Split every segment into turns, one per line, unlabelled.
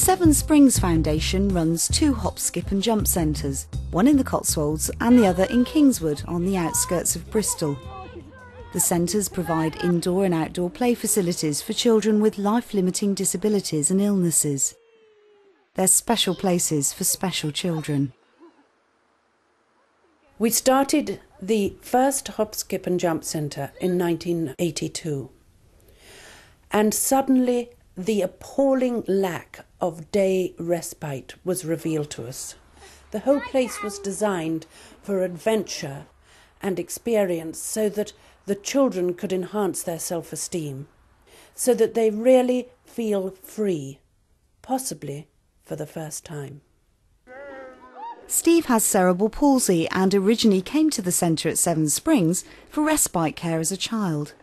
Seven Springs Foundation runs two hop, skip and jump centres, one in the Cotswolds and the other in Kingswood on the outskirts of Bristol. The centres provide indoor and outdoor play facilities for children with life-limiting disabilities and illnesses. They're special places for special children.
We started the first hop, skip and jump centre in 1982. And suddenly the appalling lack of day respite was revealed to us. The whole place was designed for adventure and experience so that the children could enhance their self-esteem, so that they really feel free, possibly for the first time.
Steve has cerebral palsy and originally came to the centre at Seven Springs for respite care as a child.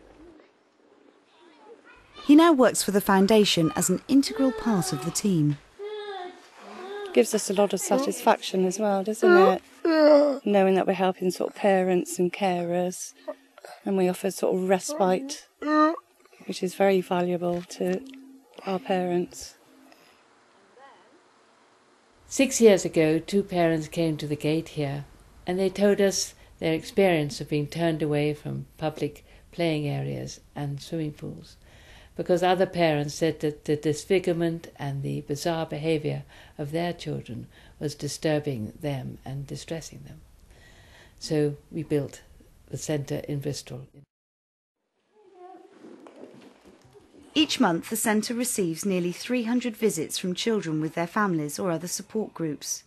He now works for the foundation as an integral part of the team.
Gives us a lot of satisfaction as well, doesn't it? Knowing that we're helping sort of parents and carers, and we offer sort of respite, which is very valuable to our parents.
6 years ago, two parents came to the gate here and they told us their experience of being turned away from public playing areas and swimming pools because other parents said that the disfigurement and the bizarre behaviour of their children was disturbing them and distressing them. So we built the centre in Bristol.
Each month the centre receives nearly 300 visits from children with their families or other support groups.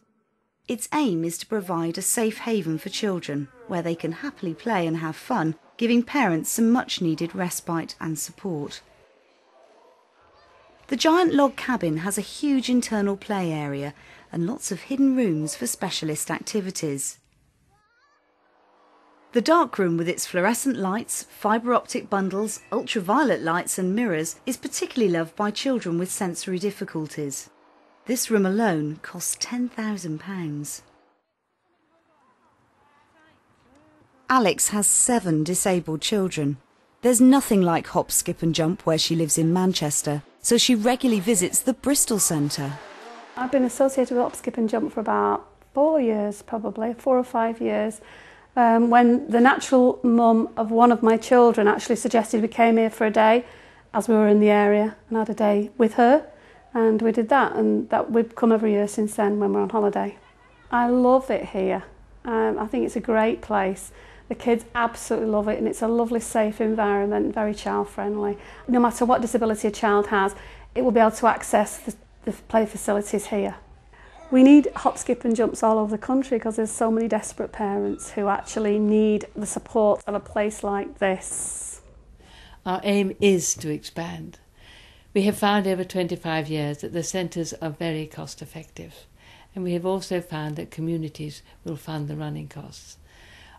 Its aim is to provide a safe haven for children where they can happily play and have fun, giving parents some much needed respite and support. The giant log cabin has a huge internal play area and lots of hidden rooms for specialist activities. The dark room with its fluorescent lights, fibre optic bundles, ultraviolet lights and mirrors is particularly loved by children with sensory difficulties. This room alone costs £10,000. Alex has 7 disabled children. There's nothing like hop, skip and jump where she lives in Manchester, so she regularly visits the Bristol Centre.
I've been associated with hop, skip and jump for about 4 years, probably 4 or 5 years. When the natural mum of one of my children actually suggested we came here for a day as we were in the area and had a day with her, and we did that, and that we've come every year since then when we're on holiday. I love it here. I think it's a great place. The kids absolutely love it and it's a lovely safe environment, very child friendly. No matter what disability a child has, it will be able to access the play facilities here. We need hop, skip and jumps all over the country because there's so many desperate parents who actually need the support of a place like this.
Our aim is to expand. We have found over 25 years that the centres are very cost effective, and we have also found that communities will fund the running costs.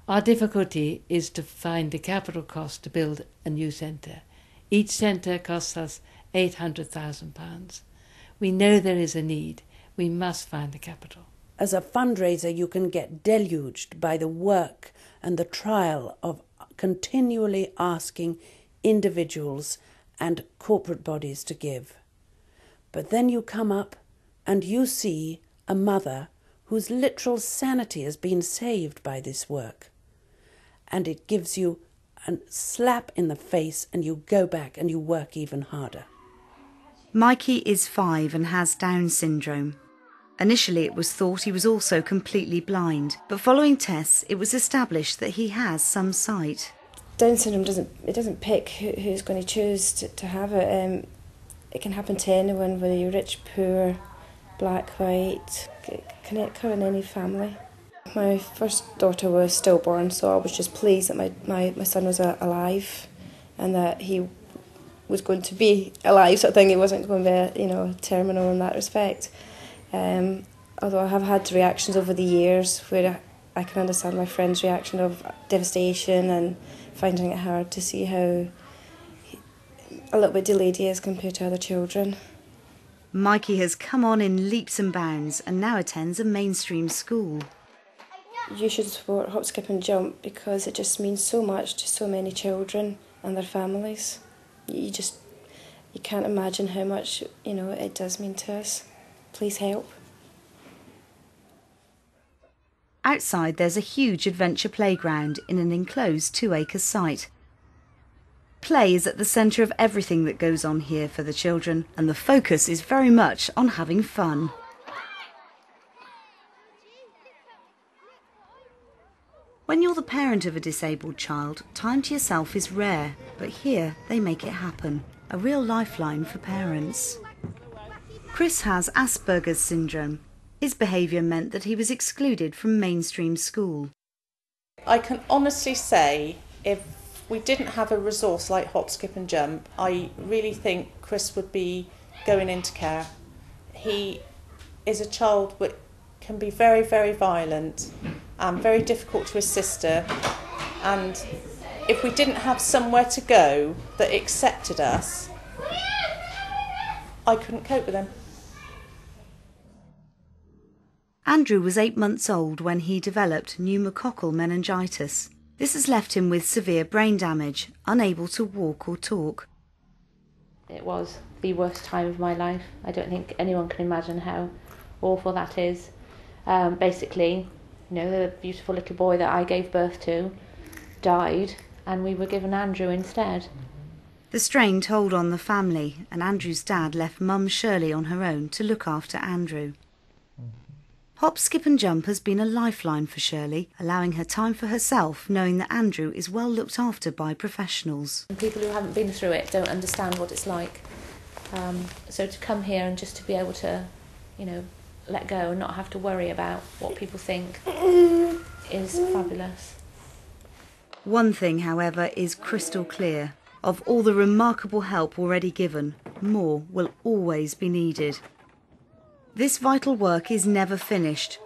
Our difficulty is to find the capital cost to build a new centre. Each centre costs us £800,000. We know there is a need. We must find the capital.
As a fundraiser, you can get deluged by the work and the trial of continually asking individuals and corporate bodies to give. But then you come up and you see a mother whose literal sanity has been saved by this work. And it gives you a slap in the face and you go back and you work even harder.
Mikey is 5 and has Down syndrome. Initially it was thought he was also completely blind, but following tests it was established that he has some sight.
Down syndrome doesn't pick who's going to choose to have it. It can happen to anyone, whether you're rich, poor, black, white. It can occur in any family. My first daughter was stillborn, so I was just pleased that my son was alive and that he was going to be alive, sort of thing. He wasn't going to be, terminal in that respect. Although I have had reactions over the years where I can understand my friend's reaction of devastation and finding it hard to see how a little bit delayed he is compared to other children.
Mikey has come on in leaps and bounds and now attends a mainstream school.
You should support Hop, Skip and Jump because it just means so much to so many children and their families. You can't imagine how much it does mean to us. please help.
Outside there's a huge adventure playground in an enclosed 2-acre site. Play is at the centre of everything that goes on here for the children, and the focus is very much on having fun. When you're the parent of a disabled child, time to yourself is rare, but here they make it happen. A real lifeline for parents. Chris has Asperger's syndrome. His behaviour meant that he was excluded from mainstream school.
I can honestly say, if we didn't have a resource like Hop, Skip and Jump, I really think Chris would be going into care. He is a child that can be very, very violent and very difficult to his sister, and if we didn't have somewhere to go that accepted us, I couldn't cope with him.
Andrew was 8 months old when he developed pneumococcal meningitis. This has left him with severe brain damage, unable to walk or talk.
It was the worst time of my life. I don't think anyone can imagine how awful that is. Basically, you know, the beautiful little boy that I gave birth to died, and we were given Andrew instead.
The strain told on the family, and Andrew's dad left Mum Shirley on her own to look after Andrew. Hop, Skip and Jump has been a lifeline for Shirley, allowing her time for herself, knowing that Andrew is well looked after by professionals.
People who haven't been through it don't understand what it's like. So to come here and just to be able to, you know, let go and not have to worry about what people think is fabulous.
One thing, however, is crystal clear. Of all the remarkable help already given, more will always be needed. This vital work is never finished,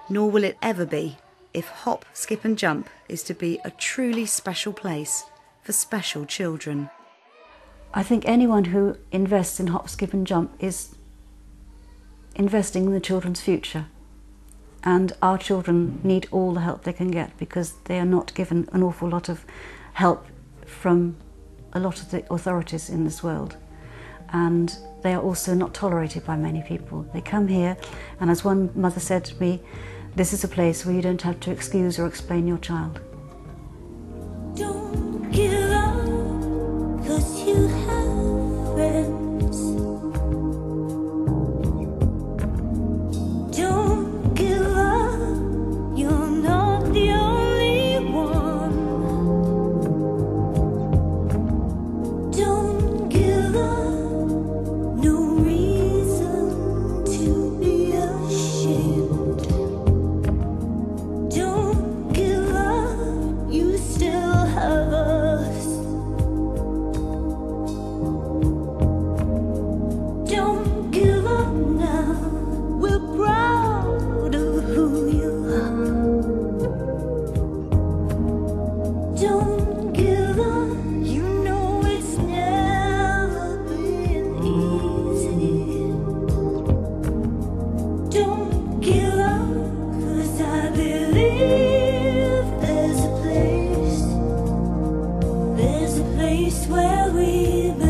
nor will it ever be, if Hop, Skip and Jump is to be a truly special place for special children.
I think anyone who invests in Hop, Skip and Jump is investing in the children's future. And our children need all the help they can get because they are not given an awful lot of help from a lot of the authorities in this world. And they are also not tolerated by many people. They come here, and as one mother said to me, this is a place where you don't have to excuse or explain your child.
Don't give up, 'cause you have friends. Don't give up, you're not the only one. Don't give up, no reason to be ashamed. Don't give up, you still have us. Don't give up now, we're proud of who you are. Don't give up, you know it's never been easy. Don't give up, 'cause I believe there's a place where we belong.